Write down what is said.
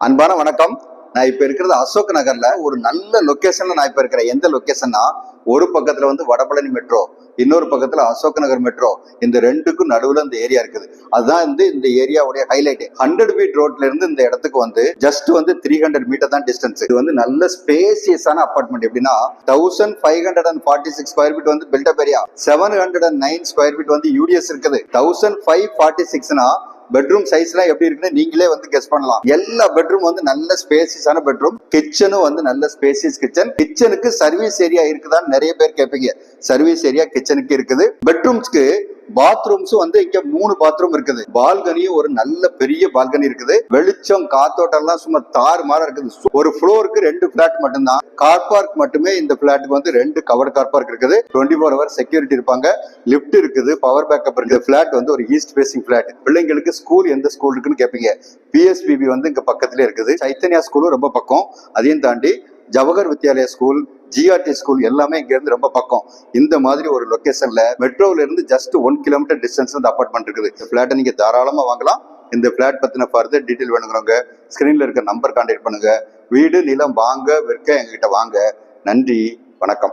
அன்பான வணக்கம். நான் இப்ப இருக்கிறது அசோக் நகர்ல ஒரு நல்ல லொகேஷன்ல நான் இப்ப இருக்கிறேன். எந்த லொகேஷன்னா, ஒரு பக்கத்துல வந்து வடபழனி மெட்ரோ, இன்னொரு பக்கத்துல அசோக் நகர் மெட்ரோ. இந்த ரெண்டுக்கும் நடுவுல இந்த ஏரியா இருக்குது. அதுதான் வந்து இந்த ஏரியாவுடைய ஹைலைட். 100 ஃபீட் ரோட்ல இருந்து இந்த இடத்துக்கு வந்து ஜஸ்ட் வந்து 300 மீட்டர் தான் டிஸ்டன்ஸ். இது வந்து நல்ல ஸ்பேசியஸான அபார்ட்மெண்ட். எப்படின்னா 1546 ஸ்கொயர் ஃபீட் வந்து பில்டப் ஏரியா, 709 ஸ்கொயர் ஃபீட் வந்து யூடிஎஸ் இருக்குது. 1546னா பெட்ரூம் சைஸ்லாம் எப்படி இருக்குன்னு நீங்களே வந்து கெஸ் பண்ணலாம். எல்லா பெட்ரூம் வந்து நல்ல ஸ்பேசியஸான பெட்ரூம். கிச்சனும் வந்து நல்ல ஸ்பேசியஸ் கிச்சன். கிச்சனுக்கு சர்வீஸ் ஏரியா இருக்குதான்னு நிறைய பேர் கேட்பீங்க. சர்வீஸ் ஏரியா கிச்சனுக்கு இருக்குது. பெட்ரூம்ஸ்க்கு பாத்ரூம்ஸும் வந்து இங்க 3 பாத்ரூம் இருக்குது. பால்கனியும் ஒரு நல்ல பெரிய பால்கனி இருக்குது. வெளிச்சம் காத்தோட்டம் எல்லாம் சும்மா தாறு மாற இருக்குது. ஒரு ஃப்ளோருக்கு 2 பிளாட் மட்டும்தான். கார் பார்க் மட்டுமே இந்த பிளாட்டுக்கு வந்து 2 கவர்ட் கார் பார்க் இருக்குது. 24 ஹவர் செக்யூரிட்டி இருப்பாங்க. லிப்ட் இருக்குது, பவர் பேக்கப் இருக்குது. பிளாட் வந்து ஒரு ஈஸ்ட் ஃபேசிங் பிளாட். பிள்ளைங்களுக்கு ஸ்கூல் எந்த ஸ்கூல் இருக்குன்னு கேட்பீங்க. பிஎஸ்பிபி வந்து இங்க பக்கத்துல இருக்குது. சைத்தன்யா ஸ்கூலும் ரொம்ப பக்கம். அதையும் தாண்டி Jawahar Vidyalaya school, GRT school எல்லாமே இங்க இருந்து ரொம்ப பக்கம். இந்த மாதிரி ஒரு லொகேஷன்ல மெட்ரோல இருந்து ஜஸ்ட் 1 கிலோமீட்டர் டிஸ்டன்ஸ் இந்த அபார்ட்மெண்ட் இருக்குது. இந்த பிளாட்டை நீங்க தாராளமா வாங்கலாம். இந்த பிளாட் பத்தின ஃபர்தர் டீடைல் வேணுங்கிறவங்க ஸ்கிரீன்ல இருக்க நம்பர் கான்டாக்ட் பண்ணுங்க. வீடு நிலம் வாங்க விற்க எங்ககிட்ட வாங்க. நன்றி, வணக்கம்.